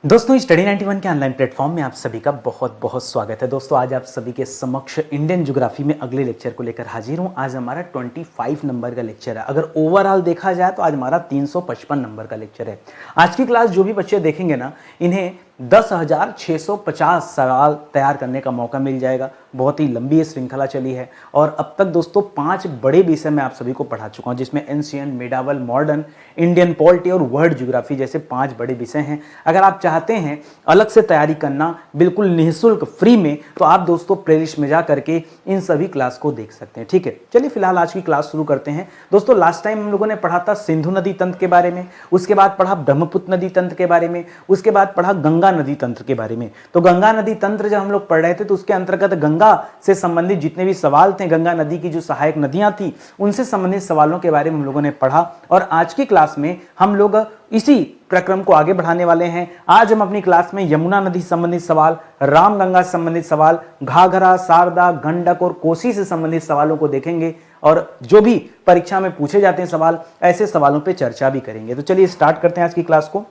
दोस्तों स्टडी 91 के online platform में आप सभी का बहुत बहुत स्वागत है। दोस्तों आज आप सभी के समक्ष इंडियन ज्योग्राफी में अगले लेक्चर को लेकर हाजिर हूं। आज हमारा 25 नंबर का लेक्चर है। अगर ओवरऑल देखा जाए तो आज हमारा 355 नंबर का लेक्चर है। आज की क्लास जो भी बच्चे देखेंगे ना, इन्हें 10,650 सवाल तैयार करने का मौका मिल जाएगा। बहुत ही लंबी ये श्रृंखला चली है और अब तक दोस्तों 5 बड़े विषय मैं आप सभी को पढ़ा चुका हूं, जिसमें ancient, medieval, modern, Indian polity और वर्ल्ड ज्योग्राफी जैसे 5 बड़े विषय हैं। अगर आप चाहते हैं अलग से तैयारी करना बिल्कुल निःशुल्क फ्री में, तो आप दोस्तों प्लेलिस्ट में जा करके इन सभी क्लास को देख सकते हैं। ठीक है, चलिए फिलहाल आज की क्लास शुरू करते हैं। दोस्तों लास्ट टाइम हम लोगों ने पढ़ा था सिंधु नदी तंत्र के बारे में, उसके बाद पढ़ा ब्रह्मपुत्र नदी तंत्र के बारे में, उसके बाद पढ़ा गंगा नदी तंत्र के बारे में। तो गंगा नदी तंत्र जब हम लोग पढ़ रहे थे तो उसके अंतर्गत गंगा से संबंधित जितने भी सवाल थे, गंगा नदी की जो सहायक नदियां थी, उनसे संबंधित सवालों के बारे में हम लोगों ने पढ़ा। और आज की क्लास में हम लोग इसी प्रक्रम को आगे बढ़ाने वाले हैं। आज हम अपनी क्लास में यमुना नदी से संबंधित सवाल, रामगंगा से संबंधित सवाल, घाघरा, शारदा, गंडक और कोसी से संबंधित सवालों को देखेंगे और जो भी परीक्षा में पूछे जाते हैं सवाल, ऐसे सवालों पे चर्चा भी करेंगे। तो चलिए स्टार्ट करते हैं आज की क्लास को।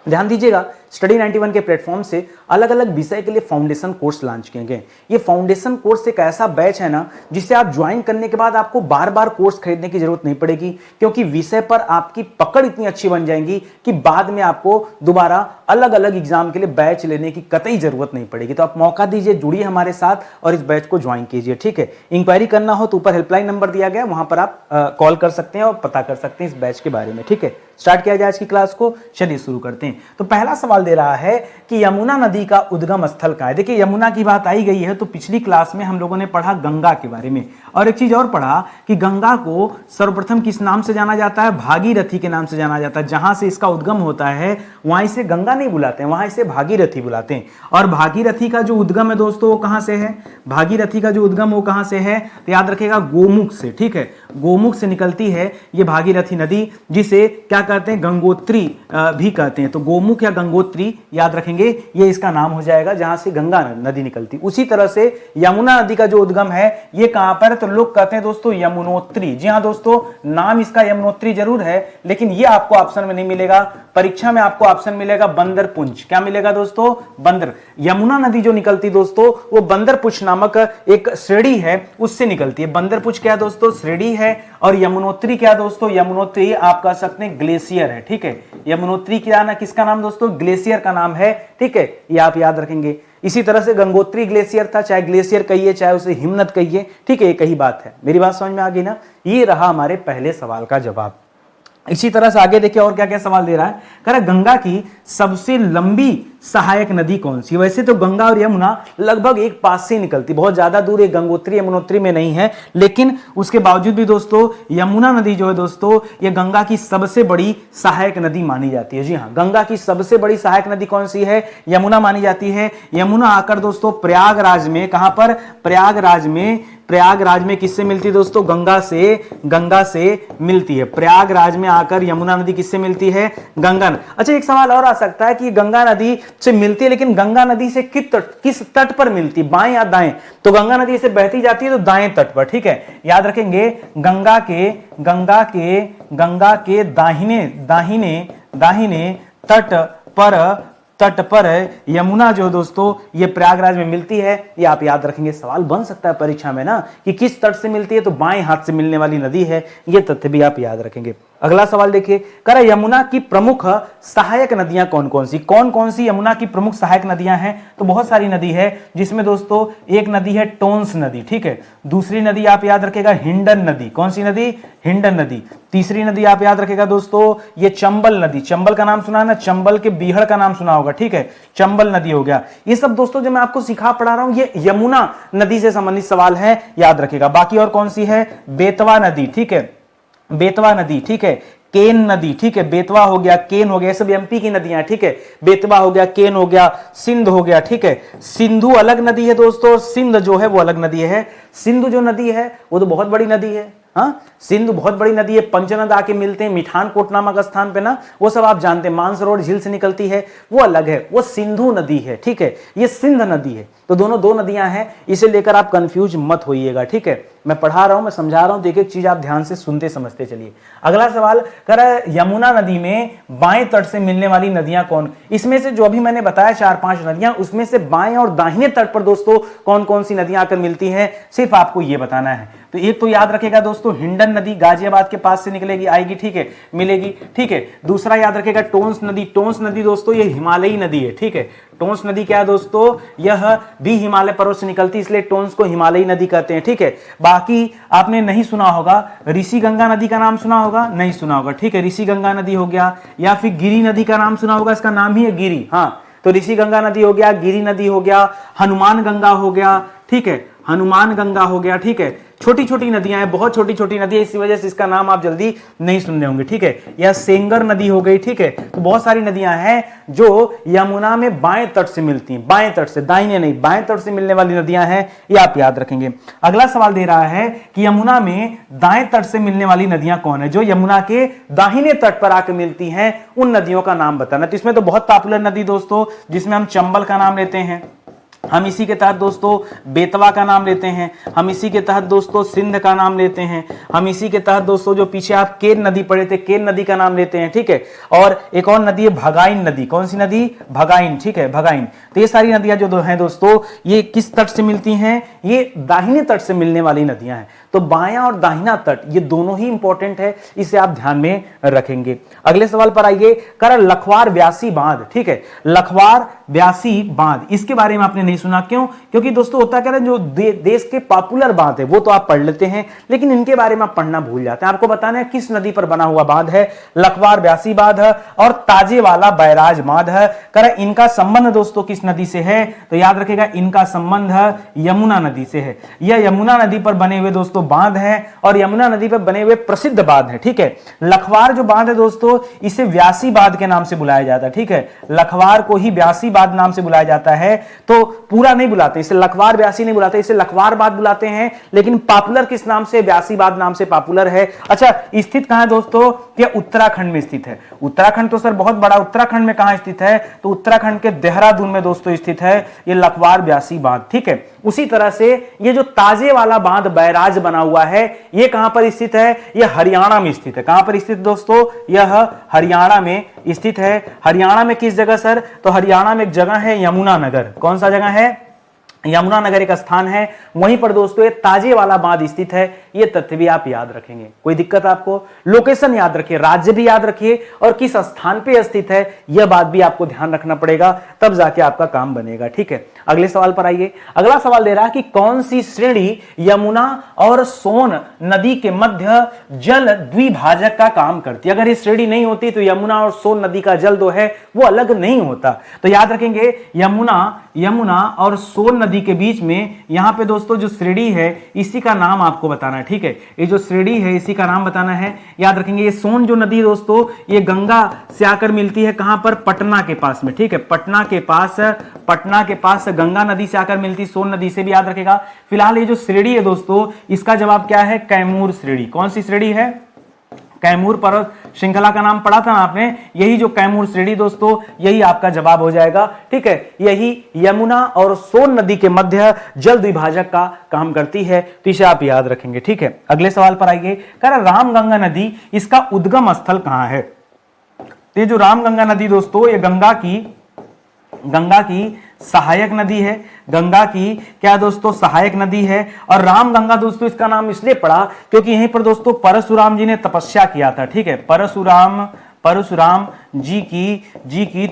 ध्यान दीजिएगा, स्टडी 91 के प्लेटफॉर्म से अलग अलग विषय के लिए फाउंडेशन कोर्स लॉन्च किए गए। ये फाउंडेशन कोर्स एक ऐसा बैच है ना, जिसे आप ज्वाइन करने के बाद आपको बार बार कोर्स खरीदने की जरूरत नहीं पड़ेगी, क्योंकि विषय पर आपकी पकड़ इतनी अच्छी बन जाएगी कि बाद में आपको दोबारा अलग अलग एग्जाम के लिए बैच लेने की कतई जरूरत नहीं पड़ेगी। तो आप मौका दीजिए, जुड़िए हमारे साथ और इस बैच को ज्वाइन कीजिए। ठीक है, इंक्वायरी करना हो तो ऊपर हेल्पलाइन नंबर दिया गया, वहां पर आप कॉल कर सकते हैं और पता कर सकते हैं इस बैच के बारे में। ठीक है, स्टार्ट किया जाए आज की क्लास को। चलिए शुरू करते हैं। तो पहला सवाल दे रहा है कि यमुना नदी का उद्गम स्थल कहाँ है। देखिए यमुना की बात आई गई है तो पिछली क्लास में हम लोगों ने पढ़ा गंगा के बारे में, और एक चीज और पढ़ा कि गंगा को सर्वप्रथम किस नाम से जाना जाता है, भागीरथी के नाम से जाना जाता है। जहां से इसका उद्गम होता है वहां इसे गंगा नहीं बुलाते हैं, वहां इसे भागीरथी बुलाते हैं। और भागीरथी का जो उद्गम है दोस्तों वो कहां से है, भागीरथी का जो उद्गम वो कहां से है, तो याद रखिएगा गोमुख से। ठीक है, गोमुख से निकलती है ये भागीरथी नदी, जिसे क्या कहते हैं, गंगोत्री भी कहते हैं। तो गोमुख या गंगोत्री याद रखेंगे, ये इसका नाम हो जाएगा जहां से गंगा नदी निकलती। उसी तरह से यमुना नदी का जो उद्गम है ये कहां पर, तो लोग कहते हैं दोस्तों यमुनोत्री। जी हां दोस्तों, नाम इसका यमुनोत्री जरूर है, लेकिन ये आपको ऑप्शन में नहीं मिलेगा। परीक्षा में आपको ऑप्शन मिलेगा बंदरपुंज। क्या मिलेगा दोस्तों, बंदर। यमुना नदी जो निकलती दोस्तों वो बंदरपुंज नामक एक श्रेणी है, उससे निकलती है। बंदरपुंज क्या दोस्तों, श्रेणी है। और यमुनोत्री क्या दोस्तों, यमुनोत्री आप कह सकते हैं ग्लेशियर है। ठीक है, यमुनोत्री क्या ना, किसका नाम दोस्तों, ग्लेशियर का नाम है। ठीक है, ये आप याद रखेंगे। इसी तरह से गंगोत्री ग्लेशियर था, चाहे ग्लेशियर कहिए चाहे उसे हिमनद कहिए। ठीक है, एक ही बात है। मेरी बात समझ में आ गई ना। ये रहा हमारे पहले सवाल का जवाब। इसी तरह से आगे देखिए और क्या क्या सवाल दे रहा है। कह रहा गंगा की सबसे लंबी सहायक नदी कौन सी। वैसे तो गंगा और यमुना लगभग एक पास से निकलती, बहुत ज्यादा दूर है, गंगोत्री यमुनोत्री में नहीं है, लेकिन उसके बावजूद भी दोस्तों यमुना नदी जो है दोस्तों ये गंगा की सबसे बड़ी सहायक नदी मानी जाती है। जी हाँ, गंगा की सबसे बड़ी सहायक नदी कौन सी है, यमुना मानी जाती है। यमुना आकर दोस्तों प्रयागराज में, कहां पर, प्रयागराज में किससे मिलती है दोस्तों, गंगा से मिलती है। प्रयागराज में आकर यमुना नदी किससे मिलती है, गंगा। अच्छा एक सवाल और आ सकता है कि गंगा नदी से मिलती है, लेकिन गंगा नदी से किस तट पर मिलती, बाएं या दाएं। तो गंगा नदी से बहती जाती है तो दाएं तट पर। ठीक है, याद रखेंगे गंगा के दाहिने तट पर यमुना जो दोस्तों ये प्रयागराज में मिलती है। ये आप याद रखेंगे, सवाल बन सकता है परीक्षा में ना कि किस तट से मिलती है, तो बाएं हाथ से मिलने वाली नदी है। ये तथ्य भी आप याद रखेंगे। अगला सवाल देखिए, कह रहा यमुना की प्रमुख सहायक नदियां कौन कौन सी यमुना की प्रमुख सहायक नदियां हैं। तो बहुत सारी नदी है, जिसमें दोस्तों एक नदी है टोंस नदी। ठीक है, दूसरी नदी आप याद रखेगा हिंडन नदी। कौन सी नदी, हिंडन नदी। तीसरी नदी आप याद रखेगा दोस्तों ये चंबल नदी। चंबल का नाम सुना है ना, चंबल के बीहड़ का नाम सुना होगा। ठीक है, चंबल नदी हो गया। ये सब दोस्तों जो मैं आपको सिखा पढ़ा रहा हूं ये यमुना नदी से संबंधित सवाल है, याद रखेगा। बाकी और कौन सी है, बेतवा नदी। ठीक है, बेतवा नदी। ठीक है, केन नदी। ठीक है, बेतवा हो गया, केन हो गया, सब एमपी की नदियां। ठीक है, बेतवा हो गया, केन हो गया, सिंध हो गया। ठीक है, सिंधु अलग नदी है दोस्तों, सिंध जो है वो अलग नदी है। सिंधु जो नदी है वो तो बहुत बड़ी नदी है। हाँ, सिंधु बहुत बड़ी नदी है, पंचनद आके मिलते हैं मिठानकोट नामक स्थान पे ना, वो सब आप जानते हैं। मानसरोवर झील से निकलती है, वो अलग है, वो सिंधु नदी है, ठीक है। ये सिंध नदी है, तो दोनों दो नदियां हैं, इसे लेकर आप कंफ्यूज मत होइएगा, ठीक है। मैं पढ़ा रहा हूं, मैं समझा रहा हूं, तो एक एक चीज आप ध्यान से सुनते समझते चलिए। अगला सवाल कर रहा है, यमुना नदी में बाएं तट से मिलने वाली नदियां कौन? इसमें से जो अभी मैंने बताया 4-5 नदियां, उसमें से बाएं और दाहिने तट पर दोस्तों कौन कौन सी नदियां आकर मिलती हैं, सिर्फ आपको ये बताना है। तो एक तो याद रखेगा दोस्तों, हिंडन नदी गाजियाबाद के पास से निकलेगी, आएगी, ठीक है, मिलेगी, ठीक है। दूसरा याद रखेगा टोंस नदी। टोंस नदी दोस्तों ये हिमालयी नदी है, ठीक है। टोंस नदी क्या है दोस्तों, यह भी हिमालय पर्वत से निकलती है, इसलिए टोंस को हिमालयी नदी कहते हैं, ठीक है। बाकी आपने नहीं सुना होगा, ऋषि गंगा नदी का नाम सुना होगा, नहीं सुना होगा, ठीक है। ऋषि गंगा नदी हो गया, या फिर गिरी नदी का नाम सुना होगा, इसका नाम ही है गिरी, हाँ। तो ऋषि गंगा नदी हो गया, गिरी नदी हो गया, हनुमान गंगा हो गया, ठीक है, हनुमान गंगा हो गया, ठीक है। छोटी छोटी नदियां हैं, बहुत छोटी छोटी नदी है, इसी वजह से इसका नाम आप जल्दी नहीं सुन रहे होंगे, ठीक है। यह सेंगर नदी हो गई, ठीक है। तो बहुत सारी नदियां हैं जो यमुना में बाएं तट से मिलती हैं, बाएं तट से, दाहिने नहीं, बाएं तट से मिलने वाली नदियां हैं, ये आप याद रखेंगे। अगला सवाल दे रहा है कि यमुना में दाएं तट से मिलने वाली नदियां कौन है? जो यमुना के दाहिने तट पर आकर मिलती हैं, उन नदियों का नाम बताना। तो इसमें तो बहुत पॉपुलर नदी दोस्तों, जिसमें हम चंबल का नाम लेते हैं, हम इसी के तहत दोस्तों बेतवा का नाम लेते हैं, हम इसी के तहत दोस्तों सिंध का नाम लेते हैं, हम इसी के तहत दोस्तों जो पीछे आप केन नदी पढ़े थे, केन नदी का नाम लेते हैं, ठीक है। और एक और नदी है भगाइन नदी। कौन सी नदी? भगाइन, ठीक है, भगाइन। तो ये सारी नदियां जो हैं दोस्तों, ये किस तट से मिलती हैं? ये दाहिने तट से मिलने वाली नदियां हैं। तो बायां और दाहिना तट ये दोनों ही इंपॉर्टेंट है, इसे आप ध्यान में रखेंगे। अगले सवाल पर आइए, कर लखवार व्यासी बांध, ठीक है। लखवार व्यासी बांध, इसके बारे में आपने नहीं सुना, क्यों? क्योंकि दोस्तों होता क्या है, जो देश के पॉपुलर बांध है वो तो आप पढ़ लेते हैं, लेकिन इनके बारे में आप पढ़ना भूल जाते हैं। आपको बताना है किस नदी पर बना हुआ बांध है। लखवार व्यासी बांध और ताजेवाला बैराज बांध है। कर इनका संबंध दोस्तों किस नदी से है? तो याद रखेगा इनका संबंध यमुना नदी से है। यह यमुना नदी पर बने हुए दोस्तों बांध है, और यमुना नदी पर बने हुए प्रसिद्ध बांध है, ठीक है। लखवार जो बांध है दोस्तों, इसे व्यासी बांध के नाम से बुलाया जाता है, ठीक है। लखवार को ही व्यासी बांध नाम से बुलाया जाता है, तो पूरा नहीं बुलाते इसे, लखवार व्यासी नहीं बुलाते, इसे लखवार बांध बुलाते हैं, लेकिन पॉपुलर किस नाम से? व्यासी बांध नाम से पॉपुलर है। अच्छा, स्थित कहां है दोस्तों? यह उत्तराखंड में स्थित है। उत्तराखंड तो सर बहुत बड़ा, उत्तराखंड में कहां स्थित है? तो उत्तराखंड के देहरादून में दोस्तों स्थित है ये लखवार व्यासी बांध, ठीक है। उसी तरह से ये जो ताजे वाला बांध बैराज बना हुआ है, ये कहां पर स्थित है? यह हरियाणा में स्थित है। कहां पर स्थित दोस्तों? यह हरियाणा में स्थित है। हरियाणा में किस जगह सर? तो हरियाणा में एक जगह है यमुनानगर। कौन सा जगह है? यमुनानगर एक स्थान है, वहीं पर दोस्तों ये ताजे वाला बांध स्थित है। ये तथ्य भी आप याद रखेंगे। कोई दिक्कत आपको? लोकेशन याद रखिए, राज्य भी याद रखिए, और किस स्थान पे स्थित है यह बात भी आपको ध्यान रखना पड़ेगा, तब जाके आपका काम बनेगा, ठीक है। अगले सवाल पर आइए। अगला सवाल दे रहा है कि कौन सी श्रेणी यमुना और सोन नदी के मध्य जल द्विभाजक का काम करती है? अगर ये श्रेणी नहीं होती तो यमुना और सोन नदी का जल जो है वो अलग नहीं होता। तो याद रखेंगे यमुना और सोन नदी के बीच में यहां पे दोस्तों जो श्रेणी है इसी का नाम आपको बताना है, ठीक है। ये जो श्रेणी है इसी का नाम बताना है। याद रखेंगे ये सोन जो नदी दोस्तों, ये गंगा से आकर मिलती है कहां पर? पटना के पास में, ठीक है। पटना के पास गंगा नदी से आकर मिलती, सोन नदी से भी याद रखेगा। फिलहाल ये जो श्रेणी है दोस्तों, इसका जवाब क्या है? कैमूर श्रेणी। कौन सी श्रेणी है? कैमूर पर्वत श्रृंखला का नाम पढ़ा था ना आपने, यही जो कैमूर श्रेणी दोस्तों, यही आपका जवाब हो जाएगा, ठीक है। यही यमुना और सोन नदी के मध्य जल द्विभाजक का काम करती है, तो इसे आप याद रखेंगे, ठीक है। अगले सवाल पर आइए। कह रामगंगा नदी, इसका उद्गम स्थल कहां है? तो ये जो रामगंगा नदी दोस्तों, ये गंगा की सहायक नदी है। गंगा की क्या दोस्तों? सहायक नदी है। और रामगंगा दोस्तों इसका नाम इसलिए पड़ा क्योंकि यहीं पर दोस्तों परशुराम जी ने तपस्या किया था, ठीक है। परशुराम जी की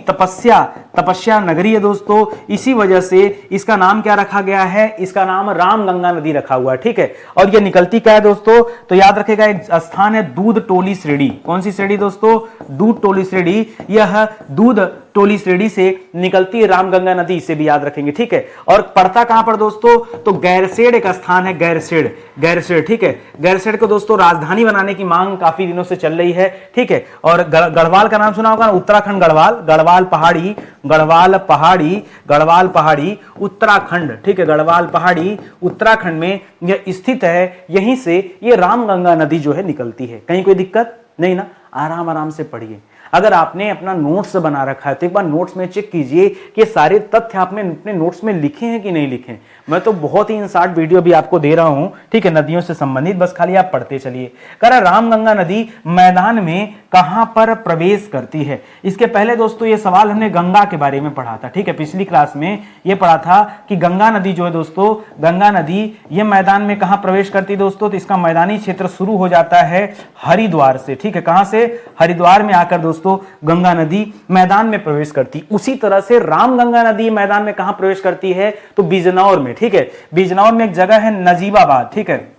तपस्या नगरी है दोस्तों, इसी वजह से इसका नाम क्या रखा गया है? इसका नाम रामगंगा नदी रखा हुआ है, ठीक है। और ये निकलती क्या है दोस्तों? तो याद रखेगा एक स्थान है दूध टोली श्रेणी। कौन सी श्रेणी दोस्तों? दूध टोली श्रेणी। यह दूध टोली श्रेणी से निकलती है रामगंगा नदी, इसे भी याद रखेंगे, ठीक है। और पड़ता कहां पर दोस्तों? तो गैरसेड़ एक स्थान है, गैरसेड़, ठीक है। गैरसेड़ को दोस्तों राजधानी बनाने की मांग काफी दिनों से चल रही है, ठीक है। और गढ़वाल का नाम सुना सुना होगा, उत्तराखंड गढ़वाल, गढ़वाल पहाड़ी, गढ़वाल पहाड़ी, गढ़वाल पहाड़ी उत्तराखंड, ठीक है, गढ़वाल पहाड़ी उत्तराखंड में यह स्थित है। यहीं से ये रामगंगा नदी जो है निकलती है। कहीं कोई दिक्कत नहीं ना, आराम आराम से पढ़िए। अगर आपने अपना नोट्स बना रखा है तो एक बार नोट्स में चेक कीजिए कि ये सारे तथ्य आपने अपने नोट्स में लिखे हैं कि नहीं लिखे हैं। मैं तो बहुत ही इंसार्ट वीडियो भी आपको दे रहा हूं, ठीक है, नदियों से संबंधित, बस खाली आप पढ़ते चलिए। कह रहा रामगंगा नदी मैदान में कहां पर प्रवेश करती है। इसके पहले दोस्तों ये सवाल हमने गंगा के बारे में पढ़ा था, ठीक है, पिछली क्लास में ये पढ़ा था कि गंगा नदी जो है दोस्तों, गंगा नदी ये मैदान में कहां प्रवेश करती है दोस्तों, तो इसका मैदानी क्षेत्र शुरू हो जाता है हरिद्वार से, ठीक है, कहां से, हरिद्वार में आकर दोस्तों गंगा नदी मैदान में प्रवेश करती। उसी तरह से रामगंगा नदी मैदान में कहां प्रवेश करती है, तो बिजनौर में, ठीक है, बिजनौर में एक जगह है नजीबाबाद, ठीक है,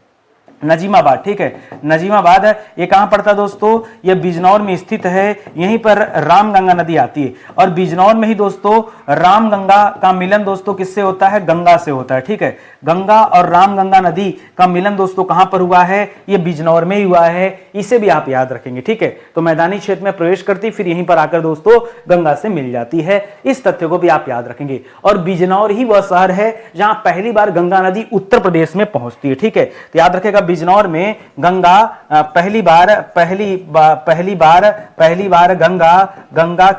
नजीमाबाद, ठीक है, नजीमाबाद है, ये कहां पड़ता है दोस्तों, ये बिजनौर में स्थित है। यहीं पर रामगंगा नदी आती है और बिजनौर में ही दोस्तों रामगंगा का मिलन दोस्तों किससे होता है, गंगा से होता है, ठीक है। गंगा और रामगंगा नदी का मिलन दोस्तों कहां पर हुआ है, ये बिजनौर में ही हुआ है। इसे भी आप याद रखेंगे, ठीक है। तो मैदानी क्षेत्र में प्रवेश करती, फिर यहीं पर आकर दोस्तों गंगा से मिल जाती है। इस तथ्य को भी आप याद रखेंगे। और बिजनौर ही वह शहर है जहां पहली बार गंगा नदी उत्तर प्रदेश में पहुंचती है, ठीक है। तो याद रखेगा बिजनौर में गंगा पहली बार गंगा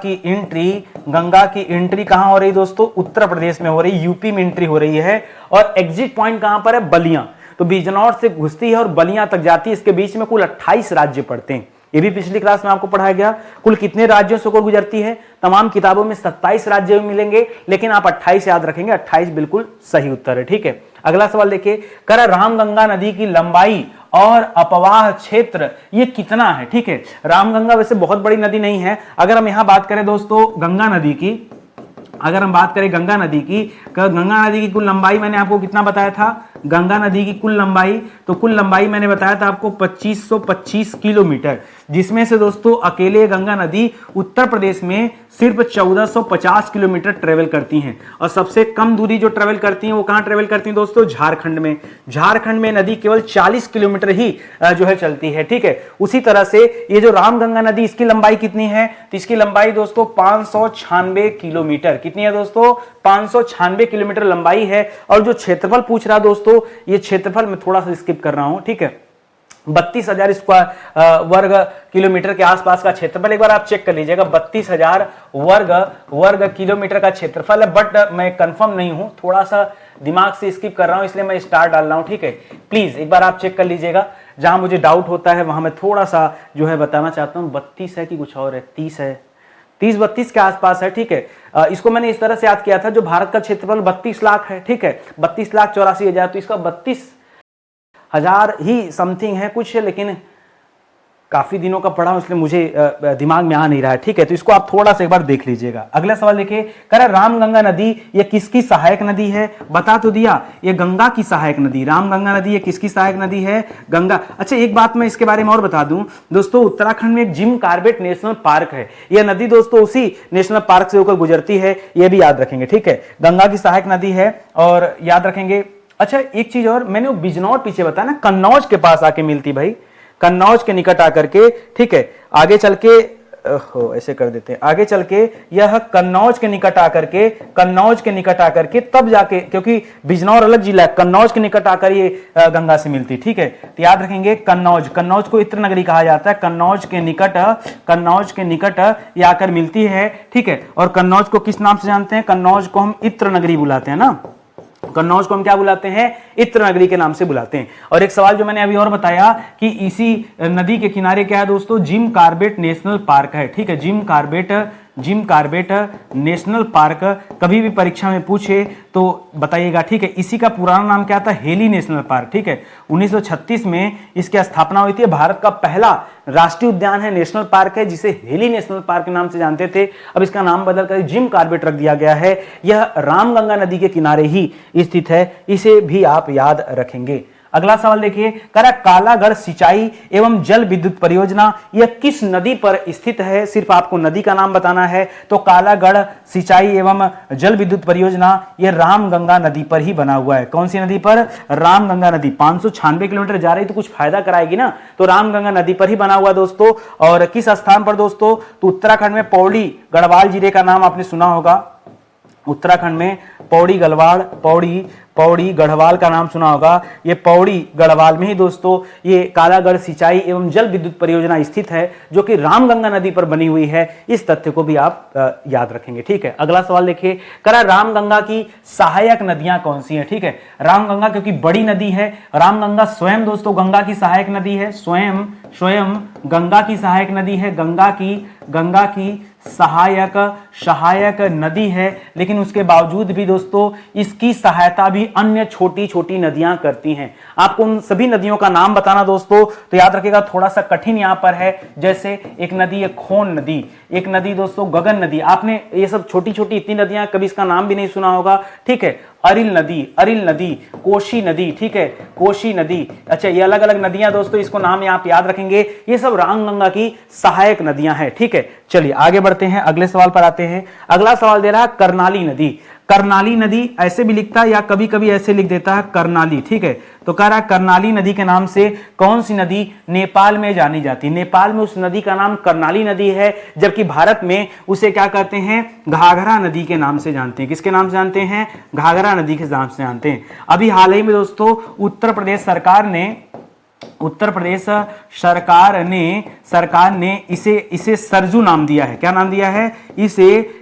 की एंट्री कहां हो रही दोस्तों, उत्तर प्रदेश में हो रही, यूपी में एंट्री हो रही है। और एग्जिट पॉइंट कहां पर है, बलिया। तो बिजनौर से घुसती है और बलिया तक जाती है। इसके बीच में कुल 28 राज्य पड़ते हैं। ये भी पिछली क्लास में आपको पढ़ाया गया। कुल कितने राज्यों से होकर गुजरती है, तमाम किताबों में 27 राज्य मिलेंगे, लेकिन आप 28 याद रखेंगे। 28 बिल्कुल सही उत्तर है, ठीक है। अगला सवाल देखिए, कह रहा रामगंगा नदी की लंबाई और अपवाह क्षेत्र ये कितना है, ठीक है। रामगंगा वैसे बहुत बड़ी नदी नहीं है। अगर हम यहां बात करें दोस्तों गंगा नदी की, अगर हम बात करें गंगा नदी की कुल लंबाई मैंने आपको कितना बताया था, गंगा नदी की कुल लंबाई, तो कुल लंबाई मैंने बताया था आपको 2525 किलोमीटर, जिसमें से दोस्तों अकेले गंगा नदी उत्तर प्रदेश में सिर्फ 1450 किलोमीटर ट्रेवल करती हैं। और सबसे कम दूरी जो ट्रेवल करती हैं वो कहां ट्रेवल करती हैं दोस्तों, झारखंड में। झारखंड में नदी केवल 40 किलोमीटर ही जो है चलती है, ठीक है। उसी तरह से ये जो रामगंगा नदी, इसकी लंबाई कितनी है, तो इसकी लंबाई दोस्तों 596 किलोमीटर, कितनी है दोस्तों, 596 किलोमीटर लंबाई है। और जो क्षेत्रफल पूछ रहा दोस्तों, ये क्षेत्रफल मैं थोड़ा सा स्किप कर रहा हूं, ठीक है, 32,000 स्क्वायर वर्ग किलोमीटर के आसपास का क्षेत्रफल। एक बार आप चेक कर लीजिएगा, 32,000 वर्ग किलोमीटर का क्षेत्रफल है। बट मैं कंफर्म नहीं हूं, थोड़ा सा दिमाग से स्किप कर रहा हूं, इसलिए मैं स्टार डाल रहा हूं, ठीक है। प्लीज एक बार आप चेक कर लीजिएगा, जहां मुझे डाउट होता है वहां मैं थोड़ा सा जो है बताना चाहता हूं। 32 है कि कुछ और है, 30 है, 30-32 के आसपास है, ठीक है। इसको मैंने इस तरह से याद किया था, जो भारत का क्षेत्रफल 32 लाख है, ठीक है, 32,84,000, तो इसका 32,000 ही समथिंग है कुछ, लेकिन काफी दिनों का पढ़ा हूं इसलिए मुझे दिमाग में आ नहीं रहा है, ठीक है। तो इसको आप थोड़ा सा एक बार देख लीजिएगा। अगला सवाल देखिए, कह रहा रामगंगा नदी ये किसकी सहायक नदी है, बता तो दिया, ये गंगा की सहायक नदी। रामगंगा नदी ये किसकी सहायक नदी है, गंगा। अच्छा एक बात मैं इसके बारे में और बता दूं दोस्तों, उत्तराखंड में एक जिम कॉर्बेट नेशनल पार्क है। यह नदी दोस्तों उसी नेशनल पार्क से होकर गुजरती है, यह भी याद रखेंगे, ठीक है। गंगा की सहायक नदी है और याद रखेंगे। अच्छा एक चीज और, मैंने वो बिजनौर पीछे बताया ना, कन्नौज के पास आके मिलती भाई, कन्नौज के निकट आकर के, ठीक है। आगे चल के ऐसे कर देते हैं, आगे चल के यह कन्नौज के निकट आकर के तब जाके, क्योंकि बिजनौर अलग जिला है, कन्नौज के निकट आकर ये गंगा से मिलती, ठीक है। तो याद रखेंगे कन्नौज को इत्र नगरी कहा जाता है। कन्नौज के निकट ये आकर मिलती है, ठीक है। और कन्नौज को किस नाम से जानते हैं, कन्नौज को हम इत्र नगरी बुलाते हैं ना, कन्नौज को हम क्या बुलाते हैं, इत्र नगरी के नाम से बुलाते हैं। और एक सवाल जो मैंने अभी और बताया कि इसी नदी के किनारे क्या है दोस्तों, जिम कॉर्बेट नेशनल पार्क है, ठीक है। जिम कॉर्बेट नेशनल पार्क कभी भी परीक्षा में पूछे तो बताइएगा, ठीक है। इसी का पुराना नाम क्या था, हेली नेशनल पार्क, ठीक है। 1936 में इसकी स्थापना हुई थी। भारत का पहला राष्ट्रीय उद्यान है, नेशनल पार्क है, जिसे हेली नेशनल पार्क के नाम से जानते थे। अब इसका नाम बदलकर जिम कॉर्बेट रख दिया गया है। यह रामगंगा नदी के किनारे ही स्थित है, इसे भी आप याद रखेंगे। अगला सवाल देखिए, कह रहा कालागढ़ सिंचाई एवं जल विद्युत परियोजना यह किस नदी पर स्थित है? सिर्फ आपको नदी का नाम बताना है। तो कालागढ़ सिंचाई एवं जल विद्युत परियोजना यह रामगंगा नदी पर ही बना हुआ है। कौन सी नदी पर? रामगंगा नदी। 596 किलोमीटर जा रही तो कुछ फायदा कराएगी ना, तो रामगंगा नदी पर ही बना हुआ दोस्तों। और किस स्थान पर दोस्तों? तो उत्तराखंड में पौड़ी गढ़वाल जिले का नाम आपने सुना होगा। उत्तराखंड में पौड़ी गढ़वाल पौड़ी गढ़वाल का नाम सुना होगा। ये पौड़ी गढ़वाल में ही दोस्तों ये कालागढ़ सिंचाई एवं जल विद्युत परियोजना स्थित है, जो कि रामगंगा नदी पर बनी हुई है। इस तथ्य को भी आप याद रखेंगे। ठीक है, अगला सवाल देखिए, करा रामगंगा की सहायक नदियां कौन सी हैं? ठीक है, रामगंगा क्योंकि बड़ी नदी है, रामगंगा स्वयं दोस्तों गंगा की सहायक नदी है, स्वयं गंगा की सहायक नदी है, गंगा की सहायक नदी है। लेकिन उसके बावजूद भी दोस्तों इसकी सहायता भी अन्य छोटी छोटी नदियां करती हैं। आपको उन सभी नदियों का नाम बताना दोस्तों, तो याद रखिएगा थोड़ा सा कठिन यहां पर है। जैसे एक नदी है खोन नदी, एक नदी दोस्तों गगन नदी। आपने ये सब छोटी छोटी इतनी नदियां कभी इसका नाम भी नहीं सुना होगा। ठीक है, अरिल नदी, कोशी नदी। ठीक है, कोशी नदी। अच्छा, ये अलग अलग नदियां दोस्तों, इसको नाम आप याद रखेंगे। ये सब रामगंगा की सहायक नदियां हैं। ठीक है, चलिए आगे बढ़ते हैं, अगले सवाल पर आते हैं। अगला सवाल दे रहा है करनाली नदी। करनाली नदी ऐसे भी लिखता है या कभी कभी ऐसे लिख देता है करनाली। ठीक है, तो कह रहा है करनाली नदी के नाम से कौन सी नदी नेपाल में जानी जाती है? नेपाल में उस नदी का नाम करनाली नदी है, जबकि भारत में उसे क्या कहते हैं? घाघरा नदी के नाम से जानते हैं। किसके नाम से जानते हैं? घाघरा नदी के नाम से जानते हैं। अभी हाल ही में दोस्तों उत्तर प्रदेश सरकार ने इसे सरजू नाम दिया है। क्या नाम दिया है? इसे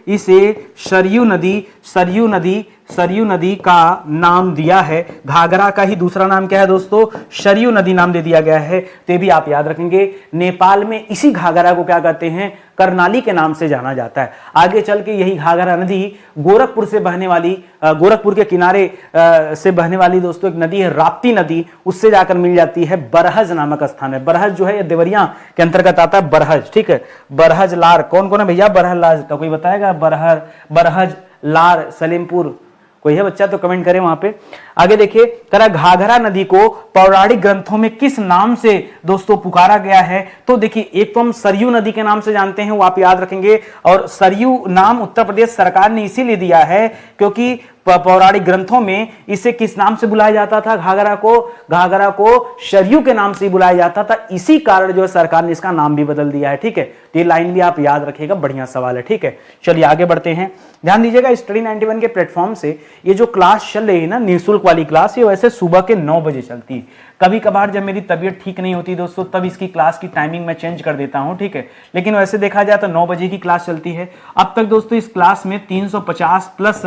सरयू नदी का नाम दिया है। घाघरा का ही दूसरा नाम क्या है दोस्तों? सरयू नदी नाम दे दिया गया है। तो ये भी आप याद रखेंगे। नेपाल में इसी घाघरा को क्या कहते हैं? करनाली के नाम से जाना जाता है। आगे चल के यही घाघरा नदी गोरखपुर के किनारे से बहने वाली दोस्तों एक नदी है राप्ती नदी, उससे जाकर मिल जाती है बरहज नामक स्थान है। बरहज जो है ये देवरिया के अंतर्गत आता है, बरहज। ठीक है, बरहज लार कौन कौन है भैया? बरहज लार का कोई बताएगा? बरहज लार सलीमपुर कोई है बच्चा तो कमेंट करें वहां पे। आगे देखिए, करा घाघरा नदी को पौराणिक ग्रंथों में किस नाम से दोस्तों पुकारा गया है? तो देखिए, एक तो हम सरयू नदी के नाम से जानते हैं, वो आप याद रखेंगे। और सरयू नाम उत्तर प्रदेश सरकार ने इसीलिए दिया है क्योंकि पौराणिक ग्रंथों में इसे किस नाम से बुलाया जाता था? घाघरा को सरयू के नाम से बुलाया जाता था। इसी कारण जो है सरकार ने इसका नाम भी बदल दिया है। ठीक है, तो ये लाइन भी आप याद रखिएगा, बढ़िया सवाल है। ठीक है, चलिए आगे बढ़ते हैं। ध्यान दीजिएगा, स्टडी 91 के प्लेटफॉर्म से ये जो क्लास चल रही है ना, निःशुल्क वाली क्लास, ये वैसे सुबह के 9 बजे चलती है। कभी कभार जब मेरी तबीयत ठीक नहीं होती दोस्तों, तब इसकी क्लास की टाइमिंग मैं चेंज कर देता हूं। ठीक है, लेकिन वैसे देखा जाए तो 9 बजे की क्लास चलती है। अब तक दोस्तों इस क्लास में 350 प्लस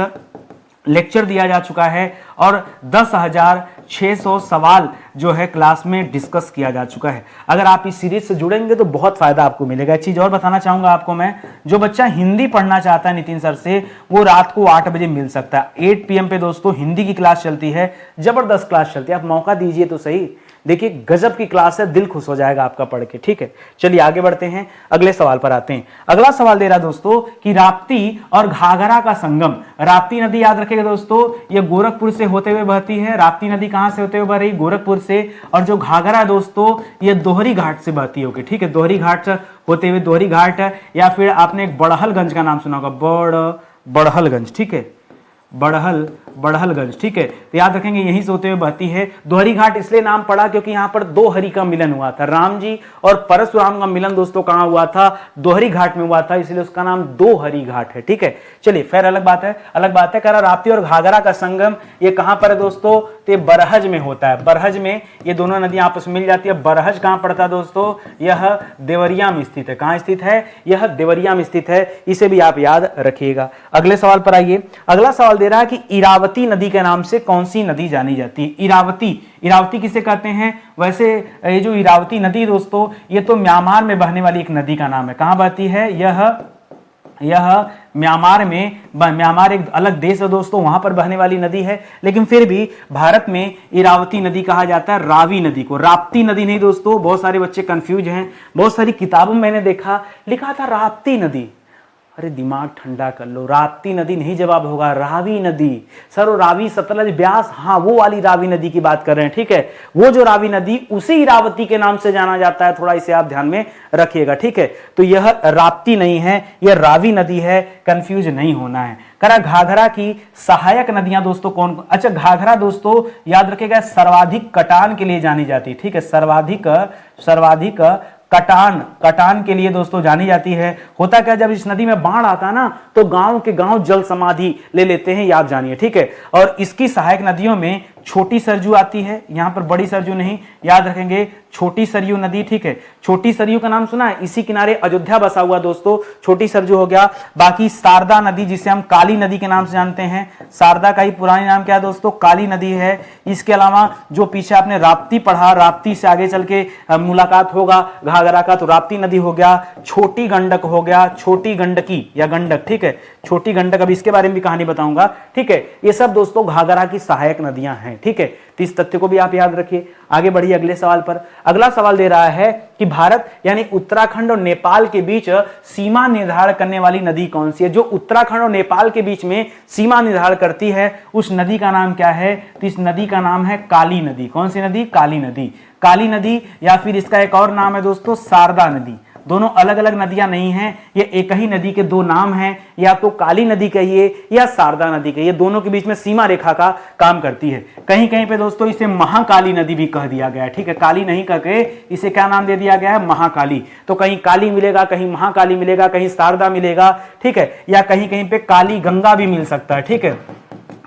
लेक्चर दिया जा चुका है और 10,600 सवाल जो है क्लास में डिस्कस किया जा चुका है। अगर आप इस सीरीज से जुड़ेंगे तो बहुत फायदा आपको मिलेगा। एक चीज और बताना चाहूंगा आपको मैं, जो बच्चा हिंदी पढ़ना चाहता है नितिन सर से, वो रात को 8 बजे मिल सकता है। 8 PM पे दोस्तों हिंदी की क्लास चलती है, जबरदस्त क्लास चलती है। आप मौका दीजिए तो सही, देखिए गजब की क्लास है, दिल खुश हो जाएगा आपका पढ़ के। ठीक है, चलिए आगे बढ़ते हैं, अगले सवाल पर आते हैं। अगला सवाल दे रहा दोस्तों कि राप्ती और घाघरा का संगम। राप्ती नदी याद रखिएगा दोस्तों, ये गोरखपुर से होते हुए बहती है। राप्ती नदी कहां से होते हुए बह रही? गोरखपुर से। और जो घाघरा दोस्तों ये दोहरी घाट से बहती होगी। ठीक है, दोहरी घाट होते हुए दोहरी घाट, या फिर आपने एक बड़हलगंज का नाम सुना होगा, बड़हलगंज। ठीक है, बड़हलगंज। ठीक है, तो याद रखेंगे यहीं से होते हुए बहती है। दोहरी घाट इसलिए नाम पड़ा क्योंकि यहां पर 2 हरि का मिलन हुआ था। राम जी और परशुराम का मिलन दोस्तों कहां हुआ था? दोहरी घाट में हुआ था, इसलिए उसका नाम 2 हरि घाट है। ठीक है, चलिए फिर अलग बात है। कह रहा राप्ती और घाघरा का संगम ये कहां पर है दोस्तों? तो बरहज में होता है। बरहज में ये दोनों नदियां आपस में मिल जाती है। बरहज कहां पड़ता है दोस्तों? यह देवरिया में स्थित है। कहां स्थित है? यह देवरिया में स्थित है। इसे भी आप याद रखिएगा। अगले सवाल पर आइए। अगला सवाल दे रहा है कि इरावती नदी के नाम से कौन सी नदी जानी जाती है? इरावती किसे कहते हैं? वैसे ये जो इरावती नदी दोस्तों, ये तो म्यांमार में बहने वाली एक नदी का नाम है। कहां बहती है? यह म्यांमार एक अलग देश है दोस्तों, वहां पर बहने वाली नदी है। लेकिन फिर भी भारत में इरावती नदी कहा जाता है रावी नदी को, राप्ती नदी नहीं दोस्तों। बहुत सारे बच्चे कंफ्यूज हैं, बहुत सारी किताबों में मैंने देखा लिखा था राप्ती नदी। अरे दिमाग ठंडा कर लो, राप्ती नदी नहीं जवाब होगा, रावी नदी। सर वो रावी सतलज ब्यास, हाँ वो वाली रावी नदी की बात कर रहे हैं, ठीक है। वो जो रावी नदी उसी इरावती के नाम से जाना जाता है, थोड़ा इसे आप ध्यान में रखिएगा, ठीक है। तो यह राप्ती नहीं है, यह रावी नदी है, कंफ्यूज नहीं होना है। करा घाघरा की सहायक नदियां दोस्तों कौन? अच्छा घाघरा दोस्तों याद रखिएगा सर्वाधिक कटान के लिए जानी जाती है, ठीक है। सर्वाधिक कटान के लिए दोस्तों जानी जाती है। होता क्या, जब इस नदी में बाढ़ आता ना तो गांव के गांव जल समाधि ले लेते हैं, याद जानिए, ठीक है। और इसकी सहायक नदियों में छोटी सरजू आती है, यहां पर बड़ी सरजू नहीं, याद रखेंगे छोटी सरयू नदी, ठीक है। छोटी सरयू का नाम सुना है, इसी किनारे अयोध्या बसा हुआ दोस्तों, छोटी सरजू हो गया। बाकी शारदा नदी जिसे हम काली नदी के नाम से जानते हैं, शारदा का ही पुरानी नाम क्या है दोस्तों, काली नदी है। इसके अलावा जो पीछे आपने राप्ती पढ़ा, राप्ती से आगे चल के मुलाकात होगा घाघरा का, तो राप्ती नदी हो गया। छोटी गंडक हो गया, छोटी गंडकी या गंडक, ठीक है, छोटी गंडक, अभी इसके बारे में भी कहानी बताऊंगा, ठीक है। ये सब दोस्तों घाघरा की सहायक नदियां हैं, ठीक है। तो इस तथ्य को भी आप याद रखिए। आगे बढ़िए अगले सवाल पर। अगला सवाल दे रहा है कि भारत यानी उत्तराखंड और नेपाल के बीच सीमा निर्धारण करने वाली नदी कौन सी है? जो उत्तराखंड और नेपाल के बीच में सीमा निर्धारण करती है उस नदी का नाम क्या है? तो इस नदी का नाम है काली नदी। कौन सी नदी? काली नदी। काली नदी या फिर इसका एक और नाम है दोस्तों शारदा नदी। दोनों अलग अलग नदियां नहीं हैं, ये एक ही नदी के दो नाम हैं, या तो काली नदी कहिए या शारदा नदी कहिए, दोनों के बीच में सीमा रेखा का काम करती है। कहीं कहीं पे दोस्तों इसे महाकाली नदी भी कह दिया गया है, ठीक है। काली नहीं कह के इसे क्या नाम दे दिया गया है? महाकाली। तो कहीं काली मिलेगा, कहीं महाकाली मिलेगा, कहीं शारदा मिलेगा, ठीक है, या कहीं कहीं पे काली गंगा भी मिल सकता है, ठीक है।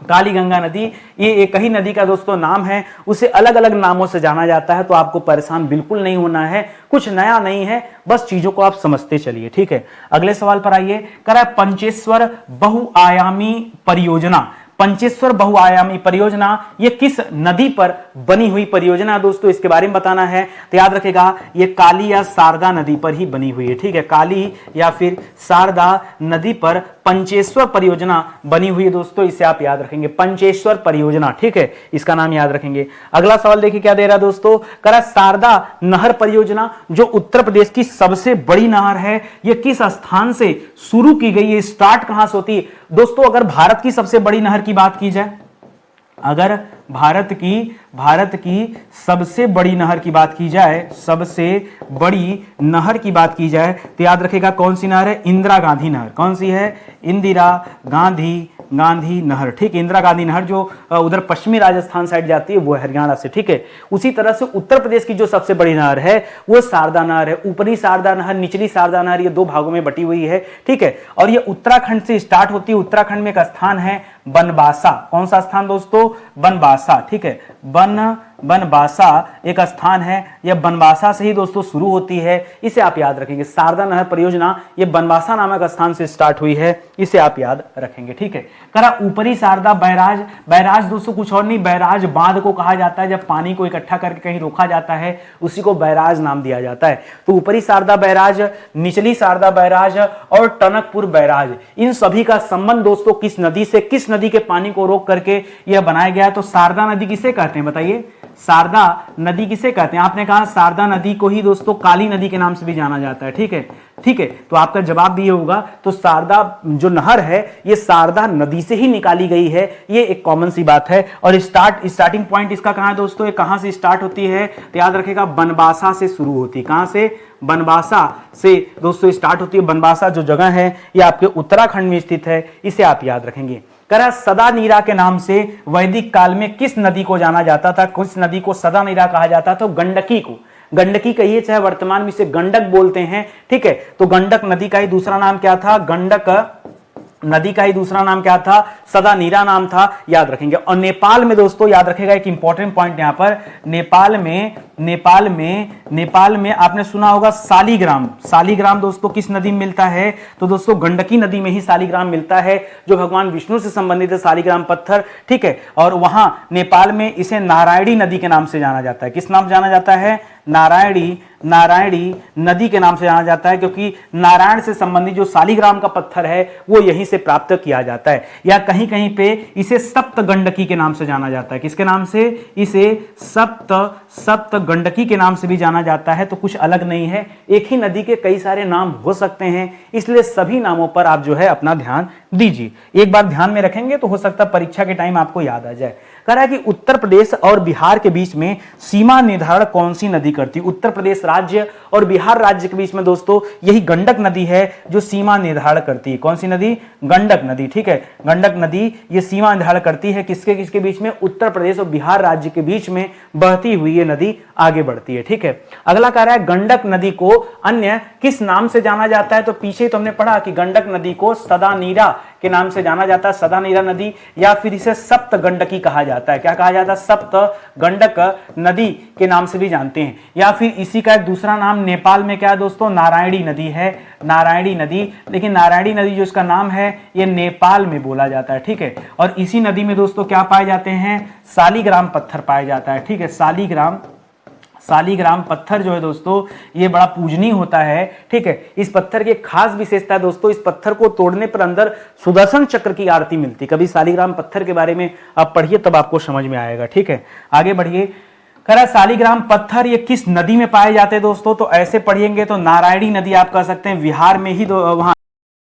काली गंगा नदी ये एक ही नदी का दोस्तों नाम है, उसे अलग अलग नामों से जाना जाता है। तो आपको परेशान बिल्कुल नहीं होना है, कुछ नया नहीं है, बस चीजों को आप समझते चलिए, ठीक है। अगले सवाल पर आइए। कह रहा है पंचेश्वर बहुआयामी परियोजना। पंचेश्वर बहुआयामी परियोजना ये किस नदी पर बनी हुई परियोजना है दोस्तों, इसके बारे में बताना है। तो याद रखेगा ये काली या शारदा नदी पर ही बनी हुई है, ठीक है। काली या फिर शारदा नदी पर पंचेश्वर परियोजना बनी हुई है दोस्तों, इसे आप याद रखेंगे, पंचेश्वर परियोजना, ठीक है, इसका नाम याद रखेंगे। अगला सवाल देखिए क्या दे रहा है दोस्तों, कह रहा शारदा नहर परियोजना जो उत्तर प्रदेश की सबसे बड़ी नहर है, यह किस स्थान से शुरू की गई है? स्टार्ट कहां से होती है दोस्तों? अगर भारत की सबसे बड़ी नहर की बात की जाए, अगर भारत की सबसे बड़ी नहर की बात की जाए, सबसे बड़ी नहर की बात की जाए, तो याद रखेगा कौन सी नहर है? इंदिरा गांधी नहर। कौन सी है? इंदिरा गांधी नहर, ठीक है। इंदिरा गांधी नहर जो उधर पश्चिमी राजस्थान साइड जाती है वो हरियाणा से, ठीक है। उसी तरह से उत्तर प्रदेश की जो सबसे बड़ी नहर है वो शारदा नहर है। ऊपरी शारदा नहर, निचली शारदा नहर, ये दो भागों में बटी हुई है, ठीक है। और ये उत्तराखंड से स्टार्ट होती है। उत्तराखंड में एक स्थान है बनबासा। कौन सा स्थान दोस्तों? बनबासा, ठीक है। बनबासा एक स्थान है, यह बनबासा से ही दोस्तों शुरू होती है, इसे आप याद रखेंगे। शारदा नहर परियोजना ये बनबासा नामक स्थान से स्टार्ट हुई है, इसे आप याद रखेंगे, ठीक है। करा ऊपरी शारदा बैराज दोस्तों कुछ और नहीं, बैराज बांध को कहा जाता है जब पानी को इकट्ठा करके कहीं रोका जाता है, उसी को बैराज नाम दिया जाता है। तो ऊपरी शारदा बैराज, निचली शारदा बैराज और टनकपुर बैराज, इन सभी का संबंध दोस्तों किस नदी से, किस नदी के पानी को रोक करके यह बनाया गया है? तो शारदा नदी किसे कहते हैं बताइए? शारदा नदी किसे कहते हैं? आपने कहा शारदा नदी को ही दोस्तों काली नदी के नाम से भी जाना जाता है, ठीक है, ठीक है। तो आपका जवाब भी ये होगा। तो शारदा जो नहर है ये शारदा नदी से ही निकाली गई है, ये एक कॉमन सी बात है। और स्टार्टिंग पॉइंट इसका कहां है दोस्तों? ये कहां से स्टार्ट होती है? तो याद रखेगा बनबासा से शुरू होती है। कहां से? बनबासा से दोस्तों स्टार्ट होती है। बनबासा जो जगह है ये आपके उत्तराखंड में स्थित है, इसे आप याद रखेंगे। करा सदा नीरा के नाम से वैदिक काल में किस नदी को जाना जाता था? किस नदी को सदा नीरा कहा जाता था? तो गंडकी को। गंडकी कहिए चाहे वर्तमान में इसे गंडक बोलते हैं, ठीक है। तो गंडक नदी का ही दूसरा नाम क्या था? गंडक नदी का ही दूसरा नाम क्या था? सदा नीरा नाम था, याद रखेंगे। और नेपाल में दोस्तों याद रखेगा एक इंपॉर्टेंट पॉइंट यहां पर, नेपाल में आपने सुना होगा सालीग्राम दोस्तों किस नदी में मिलता है? तो दोस्तों गंडकी नदी में ही सालीग्राम मिलता है, जो भगवान विष्णु से संबंधित है, सालीग्राम पत्थर, ठीक है। और वहां नेपाल में इसे नारायणी नदी के नाम से जाना जाता है। किस नाम से जाना जाता है? नारायणी नदी के नाम से जाना जाता है, क्योंकि नारायण से संबंधित जो सालीग्राम का पत्थर है वो यहीं से प्राप्त किया जाता है। या कहीं कहीं पे इसे सप्त गंडकी के नाम से जाना जाता है। किसके नाम से? इसे सप्त गंडकी के नाम से भी जाना जाता है, तो कुछ अलग नहीं है, एक ही नदी के कई सारे नाम हो सकते हैं, इसलिए सभी नामों पर आप जो है अपना ध्यान दीजिए। एक बार ध्यान में रखेंगे तो हो सकता है परीक्षा के टाइम आपको याद आ जाए। कह रहा है कि उत्तर प्रदेश और बिहार के बीच में सीमा निर्धारण कौन सी नदी करती है? उत्तर प्रदेश राज्य और बिहार राज्य के बीच में दोस्तों यही गंडक नदी है जो सीमा निर्धारण करती है। कौन सी नदी? गंडक नदी। ठीक है, गंडक नदी ये सीमा निर्धारण करती है किसके किसके बीच में? उत्तर प्रदेश और बिहार राज्य के बीच में बहती हुई ये नदी आगे बढ़ती है। ठीक है, अगला कह रहा है गंडक नदी को अन्य किस नाम से जाना जाता है? तो पीछे तो हमने पढ़ा कि गंडक नदी को सदानीरा के नाम से जाना जाता है, सदानीरा नदी, या फिर इसे सप्त गंडकी कहा जाता है। क्या कहा जाता है? सप्त गंडक नदी के नाम से भी जानते हैं। या फिर इसी का एक दूसरा नाम नेपाल में क्या है दोस्तों? नारायणी नदी है, नारायणी नदी। लेकिन नारायणी नदी जो इसका नाम है ये नेपाल में बोला जाता है। ठीक है, और इसी नदी में दोस्तों क्या पाए जाते हैं? सालीग्राम पत्थर पाया जाता है। ठीक है, सालीग्राम पत्थर जो है दोस्तों ये बड़ा पूजनीय होता है। ठीक है, इस पत्थर की एक खास विशेषता है दोस्तों, इस पत्थर को तोड़ने पर अंदर सुदर्शन चक्र की आरती मिलती। कभी सालीग्राम पत्थर के बारे में आप पढ़िए तब आपको समझ में आएगा। ठीक है, आगे बढ़िए। कह रहा है सालीग्राम पत्थर ये किस नदी में पाए जाते हैं दोस्तों? तो ऐसे पढ़िएंगे तो नारायणी नदी आप कह सकते हैं, बिहार में ही वहां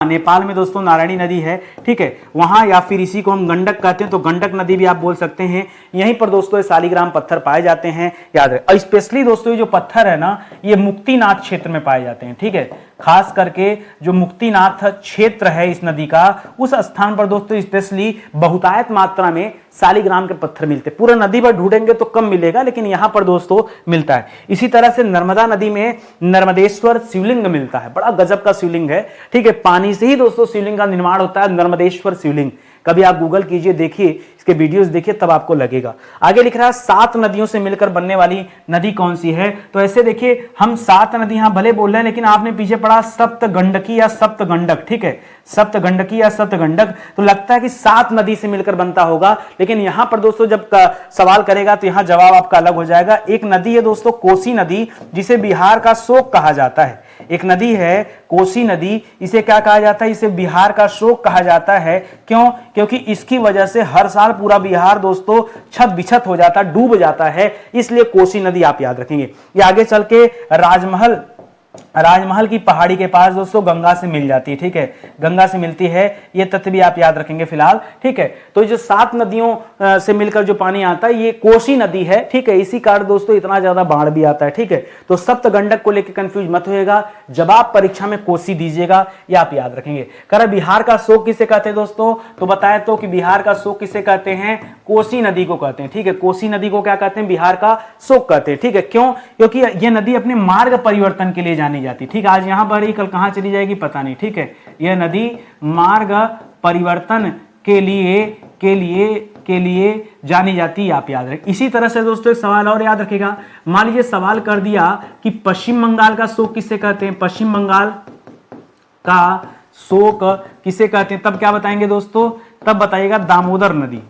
नेपाल में दोस्तों नारायणी नदी है। ठीक है, वहां, या फिर इसी को हम गंडक कहते हैं तो गंडक नदी भी आप बोल सकते हैं। यहीं पर दोस्तों ये सालीग्राम पत्थर पाए जाते हैं, याद रहे। स्पेशली दोस्तों ये जो पत्थर है ना ये मुक्तिनाथ क्षेत्र में पाए जाते हैं। ठीक है, खास करके जो मुक्तिनाथ क्षेत्र है इस नदी का, उस स्थान पर दोस्तों स्पेशली बहुतायत मात्रा में सालीग्राम के पत्थर मिलते हैं। पूरा नदी पर ढूंढेंगे तो कम मिलेगा, लेकिन यहां पर दोस्तों मिलता है। इसी तरह से नर्मदा नदी में नर्मदेश्वर शिवलिंग मिलता है, बड़ा गजब का शिवलिंग है। ठीक है, पानी से ही दोस्तों शिवलिंग का निर्माण होता है, नर्मदेश्वर शिवलिंग। कभी आप गूगल कीजिए, देखिए इसके वीडियोस देखिए तब आपको लगेगा। आगे लिख रहा है 7 नदियों से मिलकर बनने वाली नदी कौन सी है? तो ऐसे देखिए हम 7 नदी यहां भले बोल रहे हैं, लेकिन आपने पीछे पढ़ा सप्त गंडकी या सप्त गंडक। ठीक है, सप्त गंडकी या सप्त गंडक, तो लगता है कि 7 नदी से मिलकर बनता होगा, लेकिन यहां पर दोस्तों जब सवाल करेगा तो यहां जवाब आपका अलग हो जाएगा। एक नदी है दोस्तों कोसी नदी, जिसे बिहार का शोक कहा जाता है। एक नदी है कोसी नदी, इसे क्या कहा जाता है? इसे बिहार का शोक कहा जाता है। क्यों? क्योंकि इसकी वजह से हर साल पूरा बिहार दोस्तों छत बिछत हो जाता है, डूब जाता है, इसलिए कोसी नदी आप याद रखेंगे। ये आगे चल के राजमहल की पहाड़ी के पास दोस्तों गंगा से मिल जाती है। ठीक है, गंगा से मिलती है, ये तथ्य भी आप याद रखेंगे फिलहाल। ठीक है, तो जो 7 नदियों से मिलकर जो पानी आता है ये कोसी नदी है। ठीक है, इसी कारण दोस्तों इतना ज्यादा बाढ़ भी आता है। ठीक है, तो सप्त गंडक को लेकर कंफ्यूज मत होइएगा, जब आप परीक्षा में कोसी दीजिएगा ये आप याद रखेंगे। कर बिहार का शोक किसे कहते हैं दोस्तों? तो बताया तो कि बिहार का शोक किसे कहते हैं? कोसी नदी को कहते हैं। ठीक है, कोसी नदी को क्या कहते हैं? बिहार का शोक कहते हैं। ठीक है, क्यों? क्योंकि यह नदी अपने मार्ग परिवर्तन के लिए जानी जाती। ठीक है, आज यहां पर ही कल कहां चली जाएगी पता नहीं। ठीक है, यह नदी मार्ग परिवर्तन के लिए जानी जाती है, आप याद रखें। इसी तरह से दोस्तों एक सवाल और याद रखेगा। मान लीजिए सवाल कर दिया कि पश्चिम बंगाल का शोक किसे कहते हैं? पश्चिम बंगाल का शोक किसे कहते हैं? तब क्या बताएंगे दोस्तों? तब बताइएगा दामोदर नदी।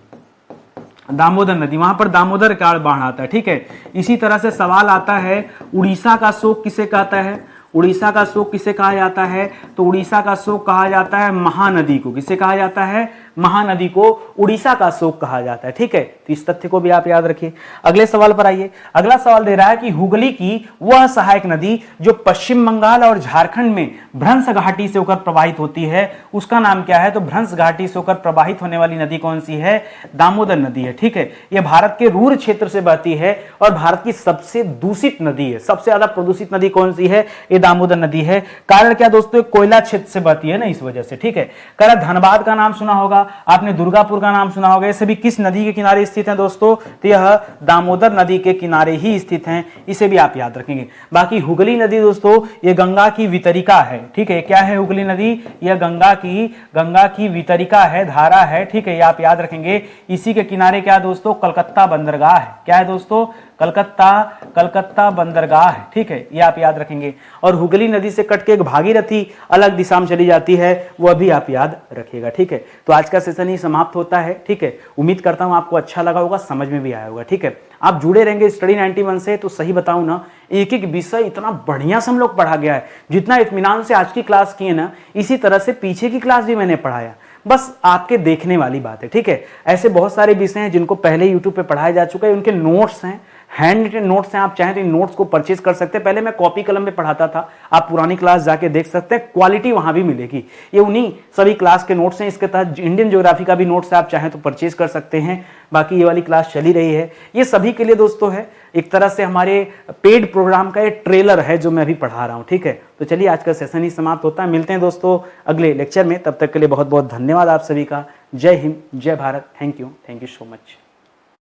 दामोदर नदी, वहां पर दामोदर का बाढ़ आता है। ठीक है, इसी तरह से सवाल आता है उड़ीसा का शोक किसे कहता है? उड़ीसा का शोक किसे कहा जाता है? तो उड़ीसा का शोक कहा जाता है महानदी को। किसे कहा जाता है? महानदी को उड़ीसा का शोक कहा जाता है। ठीक है, तो इस तथ्य को भी आप याद रखिए। अगले सवाल पर आइए। अगला सवाल दे रहा है कि हुगली की वह सहायक नदी जो पश्चिम बंगाल और झारखंड में भ्रंश घाटी से होकर प्रवाहित होती है, उसका नाम क्या है? तो भ्रंश घाटी से होकर प्रवाहित होने वाली नदी कौन सी है? दामोदर नदी है। ठीक है, यह भारत के रूर क्षेत्र से बहती है और भारत की सबसे दूषित नदी है। सबसे ज्यादा प्रदूषित नदी कौन सी है? ये दामोदर नदी है। कारण क्या दोस्तों? कोयला क्षेत्र से बहती है ना, इस वजह से। ठीक है, कह रहा धनबाद का नाम सुना होगा आपने, दुर्गापुर का नाम सुना होगा। ये सभी किस नदी के किनारे स्थित हैं दोस्तों? तो यह दामोदर नदी के किनारे ही स्थित हैं, इसे भी आप याद रखेंगे। बाकी हुगली नदी दोस्तों ये गंगा की वितरिका है। ठीक है, क्या है हुगली नदी? यह गंगा की वितरिका है, धारा है। ठीक है, ये आप याद रखेंगे। इसी के किनारे क्या दोस्तों? कलकत्ता बंदरगाह है। क्या है दोस्तों? कलकत्ता बंदरगाह है। ठीक है, ये आप याद रखेंगे। और हुगली नदी से कट के एक भागीरथी अलग दिशा में चली जाती है, वह भी आप याद रखिएगा। ठीक है, तो आज का सेशन ही समाप्त होता है। ठीक है, उम्मीद करता हूं आपको अच्छा लगा होगा, समझ में भी आया होगा। ठीक है, आप जुड़े रहेंगे स्टडी 91 से। तो सही बताऊं ना, एक एक विषय इतना बढ़िया से हम लोग पढ़ा गया है। जितना इत्मीनान से आज की क्लास की है ना, इसी तरह से पीछे की क्लास भी मैंने पढ़ाया, बस आपके देखने वाली बात है। ठीक है, ऐसे बहुत सारे विषय हैं जिनको पहले YouTube पे पढ़ाया जा चुका है, उनके नोट्स हैं। हैंड रिटन नोट्स हैं, आप चाहें तो इन नोट्स को परचेज कर सकते हैं। पहले मैं कॉपी कलम में पढ़ाता था, आप पुरानी क्लास जाके देख सकते हैं, क्वालिटी वहां भी मिलेगी। ये उन्हीं सभी क्लास के नोट्स हैं, इसके तहत इंडियन ज्योग्राफी का भी नोट्स है, आप चाहें तो परचेज कर सकते हैं। बाकी ये वाली क्लास चली रही है, ये सभी के लिए दोस्तों है, एक तरह से हमारे पेड प्रोग्राम का ये ट्रेलर है जो मैं अभी पढ़ा रहा हूं। ठीक है, तो चलिए आज का सेशन ही समाप्त होता है, मिलते हैं दोस्तों अगले लेक्चर में, तब तक के लिए बहुत बहुत धन्यवाद आप सभी का। जय हिंद, जय Bharat, thank you so much.